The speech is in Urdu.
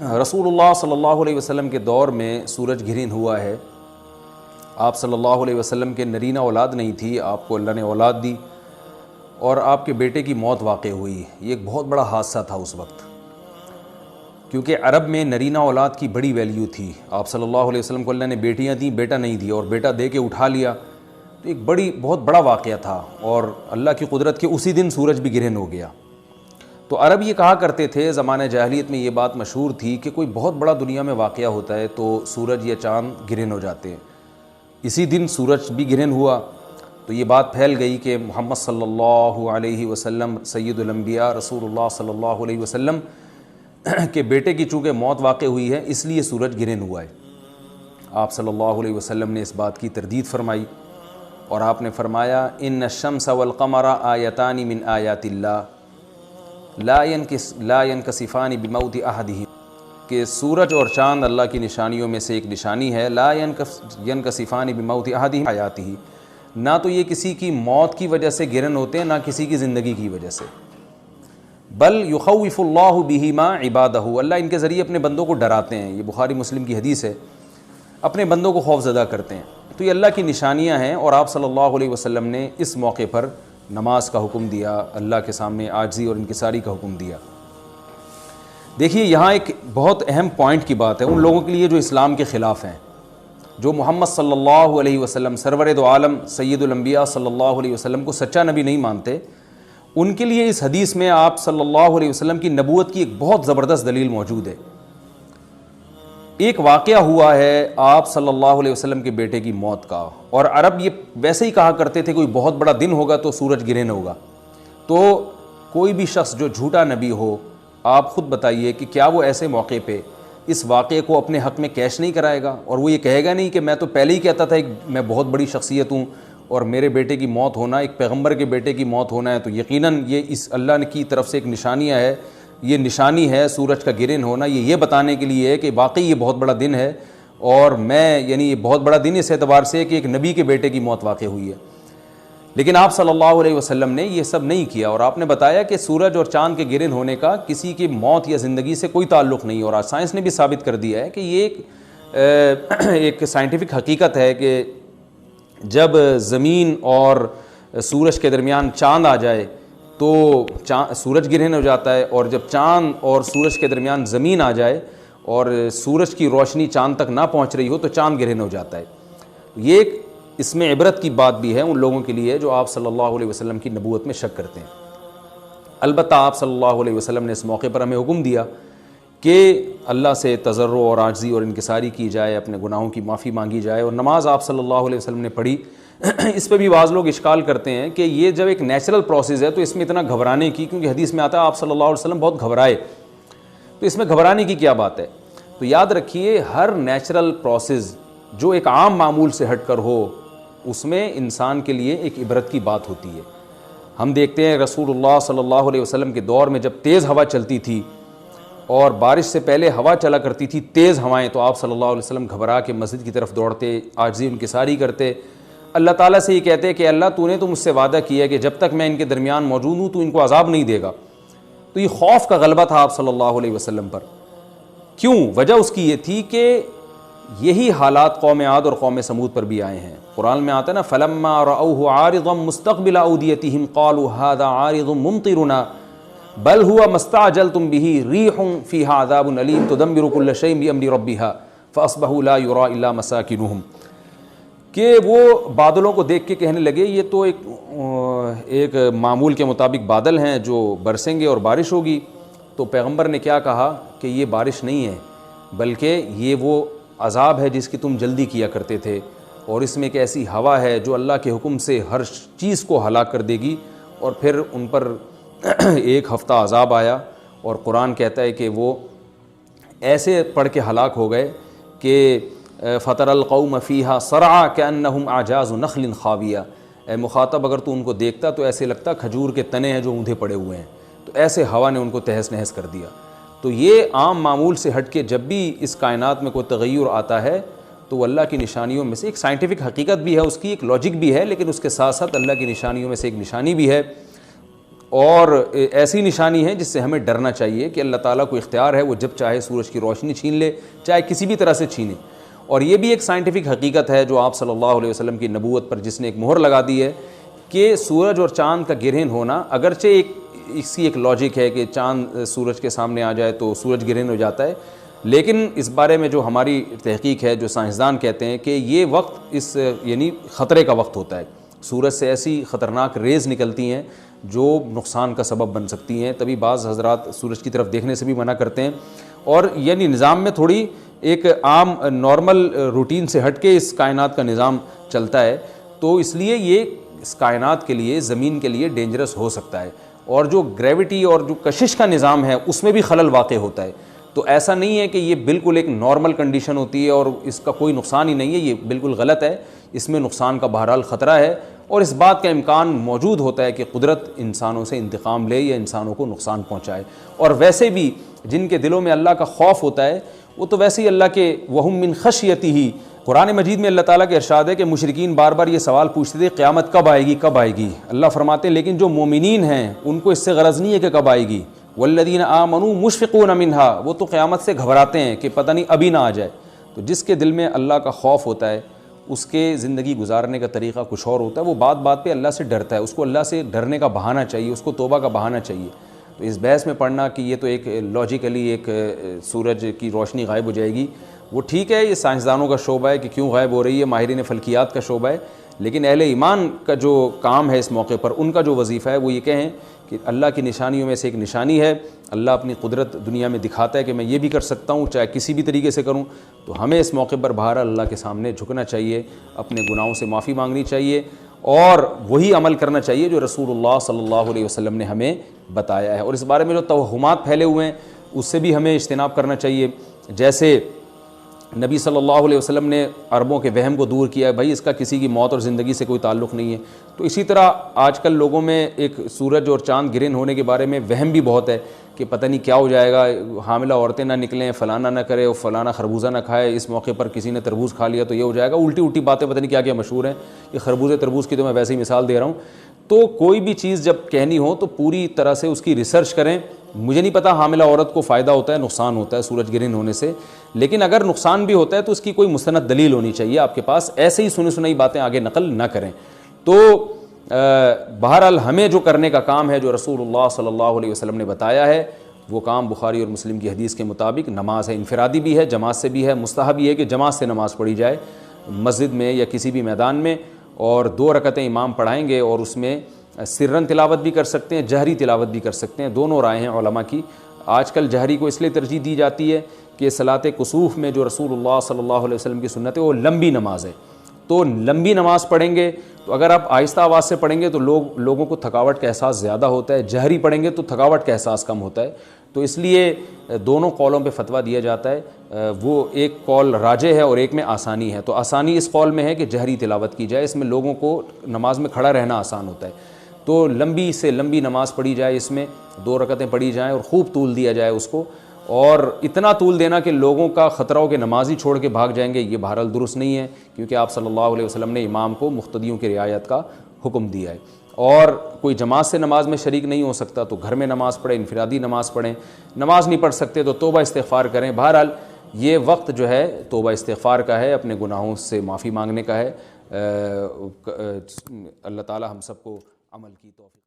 رسول اللہ صلی اللہ علیہ وسلم کے دور میں سورج گرہن ہوا ہے۔ آپ صلی اللہ علیہ وسلم کے نرینہ اولاد نہیں تھی، آپ کو اللہ نے اولاد دی اور آپ کے بیٹے کی موت واقع ہوئی۔ یہ ایک بہت بڑا حادثہ تھا اس وقت، کیونکہ عرب میں نرینہ اولاد کی بڑی ویلیو تھی۔ آپ صلی اللہ علیہ وسلم کو اللہ نے بیٹیاں دیں، بیٹا نہیں دیا، اور بیٹا دے کے اٹھا لیا، تو ایک بہت بڑا واقعہ تھا، اور اللہ کی قدرت کے اسی دن سورج بھی گرہن ہو گیا۔ تو عرب یہ کہا کرتے تھے، زمانہ جاہلیت میں یہ بات مشہور تھی کہ کوئی بہت بڑا دنیا میں واقعہ ہوتا ہے تو سورج یا چاند گرہن ہو جاتے ہیں۔ اسی دن سورج بھی گرہن ہوا تو یہ بات پھیل گئی کہ محمد صلی اللہ علیہ وسلم سید الانبیاء رسول اللہ صلی اللہ علیہ وسلم کے بیٹے کی چونکہ موت واقع ہوئی ہے، اس لیے سورج گرہن ہوا ہے۔ آپ صلی اللہ علیہ وسلم نے اس بات کی تردید فرمائی اور آپ نے فرمایا، ان الشمس والقمر آیتان من آیات اللہ لا ینکسفان بموت احدہما، کہ سورج اور چاند اللہ کی نشانیوں میں سے ایک نشانی ہے، لا ینکسفان بموت احدہما آیاتہ، نہ تو یہ کسی کی موت کی وجہ سے گرہن ہوتے ہیں، نہ کسی کی زندگی کی وجہ سے، بل یخوف اللہ بہما عبادہ، اللہ ان کے ذریعے اپنے بندوں کو ڈراتے ہیں۔ یہ بخاری مسلم کی حدیث ہے، اپنے بندوں کو خوف زدہ کرتے ہیں۔ تو یہ اللہ کی نشانیاں ہیں، اور آپ صلی اللہ علیہ وسلم نے اس موقع پر نماز کا حکم دیا، اللہ کے سامنے عاجزی اور انکساری کا حکم دیا۔ دیکھیے یہاں ایک بہت اہم پوائنٹ کی بات ہے ان لوگوں کے لیے جو اسلام کے خلاف ہیں، جو محمد صلی اللہ علیہ وسلم سرور دو عالم سید الانبیاء صلی اللہ علیہ وسلم کو سچا نبی نہیں مانتے، ان کے لیے اس حدیث میں آپ صلی اللہ علیہ وسلم کی نبوت کی ایک بہت زبردست دلیل موجود ہے۔ ایک واقعہ ہوا ہے آپ صلی اللہ علیہ وسلم کے بیٹے کی موت کا، اور عرب یہ ویسے ہی کہا کرتے تھے کوئی بہت بڑا دن ہوگا تو سورج گرہن ہوگا۔ تو کوئی بھی شخص جو جھوٹا نبی ہو، آپ خود بتائیے کہ کیا وہ ایسے موقع پہ اس واقعے کو اپنے حق میں کیش نہیں کرائے گا، اور وہ یہ کہے گا نہیں کہ میں تو پہلے ہی کہتا تھا کہ میں بہت بڑی شخصیت ہوں اور میرے بیٹے کی موت ہونا، ایک پیغمبر کے بیٹے کی موت ہونا ہے تو یقیناً یہ اس اللہ کی طرف سے ایک نشانیاں ہے، یہ نشانی ہے سورج کا گرہن ہونا، یہ بتانے کے لیے ہے کہ واقعی یہ بہت بڑا دن ہے، اور یعنی یہ بہت بڑا دن اس اعتبار سے ہے کہ ایک نبی کے بیٹے کی موت واقع ہوئی ہے۔ لیکن آپ صلی اللہ علیہ وسلم نے یہ سب نہیں کیا، اور آپ نے بتایا کہ سورج اور چاند کے گرہن ہونے کا کسی کی موت یا زندگی سے کوئی تعلق نہیں، اور آج سائنس نے بھی ثابت کر دیا ہے کہ یہ ایک سائنٹیفک حقیقت ہے کہ جب زمین اور سورج کے درمیان چاند آ جائے تو سورج گرہن ہو جاتا ہے، اور جب چاند اور سورج کے درمیان زمین آ جائے اور سورج کی روشنی چاند تک نہ پہنچ رہی ہو تو چاند گرہن ہو جاتا ہے۔ یہ ایک اس میں عبرت کی بات بھی ہے ان لوگوں کے لیے جو آپ صلی اللہ علیہ وسلم کی نبوت میں شک کرتے ہیں۔ البتہ آپ صلی اللہ علیہ وسلم نے اس موقع پر ہمیں حکم دیا کہ اللہ سے تضرع اور عاجزی اور انکساری کی جائے، اپنے گناہوں کی معافی مانگی جائے، اور نماز آپ صلی اللہ علیہ وسلم نے پڑھی۔ اس پہ بھی بعض لوگ اشکال کرتے ہیں کہ یہ جب ایک نیچرل پروسیس ہے تو اس میں اتنا گھبرانے کی، کیونکہ حدیث میں آتا ہے آپ صلی اللہ علیہ وسلم بہت گھبرائے، تو اس میں گھبرانے کی کیا بات ہے؟ تو یاد رکھیے ہر نیچرل پروسیس جو ایک عام معمول سے ہٹ کر ہو، اس میں انسان کے لیے ایک عبرت کی بات ہوتی ہے۔ ہم دیکھتے ہیں رسول اللہ صلی اللہ علیہ وسلم کے دور میں جب تیز ہوا چلتی تھی اور بارش سے پہلے ہوا چلا کرتی تھی تیز ہوائیں، تو آپ صلی اللہ علیہ وسلم گھبرا کے مسجد کی طرف دوڑتے، عاجزی انکساری کرتے، اللہ تعالیٰ سے یہ کہتے کہ اللہ تو نے تو مجھ سے وعدہ کیا کہ جب تک میں ان کے درمیان موجود ہوں تو ان کو عذاب نہیں دے گا۔ تو یہ خوف کا غلبہ تھا آپ صلی اللہ علیہ وسلم پر۔ کیوں؟ وجہ اس کی یہ تھی کہ یہی حالات قوم عاد اور قوم سمود پر بھی آئے ہیں۔ قرآن میں آتا ہے نا فَلَمَّا رَأَوْهُ عَارِضًا مُسْتَقْبِلَ أَوْدِيَتِهِمْ قَالُوا هَذَا عَارِضٌ مُمْطِرُنَا بَلْ هُوَ مَا اسْتَعْجَلْتُمْ بِهِ رِيحٌ فِيهَا عَذَابٌ أَلِيمٌ تُدَمِّرُ كُلَّ شَيْءٍ بِأَمْرِ رَبِّهَا فَأَصْبَحُوا لَا يُرَىٰ إِلَّا مَسَاكِنُهُمْ، کہ وہ بادلوں کو دیکھ کے کہنے لگے یہ تو ایک معمول کے مطابق بادل ہیں جو برسیں گے اور بارش ہوگی۔ تو پیغمبر نے کیا کہا کہ یہ بارش نہیں ہے بلکہ یہ وہ عذاب ہے جس کی تم جلدی کیا کرتے تھے، اور اس میں ایک ایسی ہوا ہے جو اللہ کے حکم سے ہر چیز کو ہلاک کر دے گی۔ اور پھر ان پر ایک ہفتہ عذاب آیا، اور قرآن کہتا ہے کہ وہ ایسے پڑھ کے ہلاک ہو گئے کہ فَتَرَ الْقَوْمَ فِيهَا صَرْعَىٰ كَأَنَّهُمْ أَعْجَازُ نَخْلٍ خَاوِيَةٍ، اے مخاطب اگر تو ان کو دیکھتا تو ایسے لگتا کھجور کے تنے ہیں جو اوندھے پڑے ہوئے ہیں، تو ایسے ہوا نے ان کو تہس نہس کر دیا۔ تو یہ عام معمول سے ہٹ کے جب بھی اس کائنات میں کوئی تغیر آتا ہے تو وہ اللہ کی نشانیوں میں سے ایک سائنٹیفک حقیقت بھی ہے، اس کی ایک لاجک بھی ہے، لیکن اس کے ساتھ ساتھ اللہ کی نشانیوں میں سے ایک نشانی بھی ہے۔ اور ایسی نشانی ہے جس سے ہمیں ڈرنا چاہیے کہ اللہ تعالیٰ کو اختیار ہے، وہ جب چاہے سورج کی روشنی چھین لے، چاہے کسی بھی طرح سے چھینے۔ اور یہ بھی ایک سائنٹیفک حقیقت ہے جو آپ صلی اللہ علیہ وسلم کی نبوت پر جس نے ایک مہر لگا دی ہے کہ سورج اور چاند کا گرہن ہونا، اگرچہ اس کی ایک لاجک ہے کہ چاند سورج کے سامنے آ جائے تو سورج گرہن ہو جاتا ہے، لیکن اس بارے میں جو ہماری تحقیق ہے، جو سائنسدان کہتے ہیں کہ یہ وقت یعنی خطرے کا وقت ہوتا ہے، سورج سے ایسی خطرناک ریز نکلتی ہیں جو نقصان کا سبب بن سکتی ہیں، تبھی بعض حضرات سورج کی طرف دیکھنے سے بھی منع کرتے ہیں۔ اور یعنی نظام میں تھوڑی ایک عام نارمل روٹین سے ہٹ کے اس کائنات کا نظام چلتا ہے، تو اس لیے یہ اس کائنات کے لیے، زمین کے لیے ڈینجرس ہو سکتا ہے، اور جو گریوٹی اور جو کشش کا نظام ہے اس میں بھی خلل واقع ہوتا ہے۔ تو ایسا نہیں ہے کہ یہ بالکل ایک نارمل کنڈیشن ہوتی ہے اور اس کا کوئی نقصان ہی نہیں ہے، یہ بالکل غلط ہے، اس میں نقصان کا بہرحال خطرہ ہے، اور اس بات کا امکان موجود ہوتا ہے کہ قدرت انسانوں سے انتقام لے یا انسانوں کو نقصان پہنچائے۔ اور ویسے بھی جن کے دلوں میں اللہ کا خوف ہوتا ہے وہ تو ویسے ہی اللہ کے وَهُم مِّن خَشْيَتِهِ، قرآن مجید میں اللہ تعالیٰ کے ارشاد ہے کہ مشرکین بار بار یہ سوال پوچھتے تھے قیامت کب آئے گی کب آئے گی، اللہ فرماتے ہیں لیکن جو مومنین ہیں ان کو اس سے غرض نہیں ہے کہ کب آئے گی، والذین آمنوا مشفقون منها، وہ تو قیامت سے گھبراتے ہیں کہ پتہ نہیں ابھی نہ آ جائے۔ تو جس کے دل میں اللہ کا خوف ہوتا ہے اس کے زندگی گزارنے کا طریقہ کچھ اور ہوتا ہے، وہ بات بات پہ اللہ سے ڈرتا ہے، اس کو اللہ سے ڈرنے کا بہانہ چاہیے، اس کو توبہ کا بہانہ چاہیے۔ تو اس بحث میں پڑھنا کہ یہ تو ایک لاجیکلی ایک سورج کی روشنی غائب ہو جائے گی، وہ ٹھیک ہے، یہ سائنسدانوں کا شعبہ ہے کہ کیوں غائب ہو رہی ہے، ماہرین فلکیات کا شعبہ ہے، لیکن اہل ایمان کا جو کام ہے اس موقع پر، ان کا جو وظیفہ ہے وہ یہ کہیں کہ اللہ کی نشانیوں میں سے ایک نشانی ہے، اللہ اپنی قدرت دنیا میں دکھاتا ہے کہ میں یہ بھی کر سکتا ہوں چاہے کسی بھی طریقے سے کروں، تو ہمیں اس موقع پر بہرحال اللہ کے سامنے جھکنا چاہیے، اپنے گناہوں سے معافی مانگنی چاہیے، اور وہی عمل کرنا چاہیے جو رسول اللہ صلی اللہ علیہ وسلم نے ہمیں بتایا ہے۔ اور اس بارے میں جو توہمات پھیلے ہوئے ہیں اس سے بھی ہمیں اجتناب کرنا چاہیے، جیسے نبی صلی اللہ علیہ وسلم نے عربوں کے وہم کو دور کیا ہے، بھائی اس کا کسی کی موت اور زندگی سے کوئی تعلق نہیں ہے، تو اسی طرح آج کل لوگوں میں ایک سورج اور چاند گرہن ہونے کے بارے میں وہم بھی بہت ہے کہ پتہ نہیں کیا ہو جائے گا، حاملہ عورتیں نہ نکلیں، فلانا نہ کرے، اور فلانا خربوزہ نہ کھائے، اس موقع پر کسی نے تربوز کھا لیا تو یہ ہو جائے گا، الٹی الٹی باتیں پتہ نہیں کیا کیا مشہور ہیں، یہ خربوزے تربوز کی تو میں ویسے ہی مثال دے رہا ہوں۔ تو کوئی بھی چیز جب کہنی ہو تو پوری طرح سے اس کی ریسرچ کریں۔ مجھے نہیں پتا حاملہ عورت کو فائدہ ہوتا ہے نقصان ہوتا ہے سورج گرہن ہونے سے، لیکن اگر نقصان بھی ہوتا ہے تو اس کی کوئی مستند دلیل ہونی چاہیے آپ کے پاس، ایسے ہی سنی سنائی باتیں آگے نقل نہ کریں۔ تو بہرحال ہمیں جو کرنے کا کام ہے جو رسول اللہ صلی اللہ علیہ وسلم نے بتایا ہے وہ کام بخاری اور مسلم کی حدیث کے مطابق نماز ہے، انفرادی بھی ہے، جماعت سے بھی ہے، مستحب یہ ہے کہ جماعت سے نماز پڑھی جائے مسجد میں یا کسی بھی میدان میں، اور 2 رکعتیں امام پڑھائیں گے، اور اس میں سرن تلاوت بھی کر سکتے ہیں، جہری تلاوت بھی کر سکتے ہیں، دونوں رائے ہیں علماء کی۔ آج کل جہری کو اس لیے ترجیح دی جاتی ہے کہ صلاۃ کسوف میں جو رسول اللہ صلی اللہ علیہ وسلم کی سنت ہے وہ لمبی نماز ہے، تو لمبی نماز پڑھیں گے تو اگر آپ آہستہ آواز سے پڑھیں گے تو لوگوں کو تھکاوٹ کا احساس زیادہ ہوتا ہے، جہری پڑھیں گے تو تھکاوٹ کا احساس کم ہوتا ہے، تو اس لیے دونوں قولوں پہ فتویٰ دیا جاتا ہے، وہ ایک قول راجح ہے اور ایک میں آسانی ہے، تو آسانی اس قول میں ہے کہ جہری تلاوت کی جائے، اس میں لوگوں کو نماز میں کھڑا رہنا آسان ہوتا ہے، تو لمبی سے لمبی نماز پڑھی جائے، اس میں 2 رکعتیں پڑھی جائیں اور خوب طول دیا جائے اس کو، اور اتنا طول دینا کہ لوگوں کا خطرہ ہو کہ نماز ہی چھوڑ کے بھاگ جائیں گے، یہ بہرحال درست نہیں ہے، کیونکہ آپ صلی اللہ علیہ وسلم نے امام کو مقتدیوں کی رعایت کا حکم دیا ہے۔ اور کوئی جماعت سے نماز میں شریک نہیں ہو سکتا تو گھر میں نماز پڑھیں، انفرادی نماز پڑھیں، نماز نہیں پڑھ سکتے تو توبہ استغفار کریں۔ بہرحال یہ وقت جو ہے توبہ استغفار کا ہے، اپنے گناہوں سے معافی مانگنے کا ہے۔ اللہ تعالی ہم سب کو عمل کی توفیق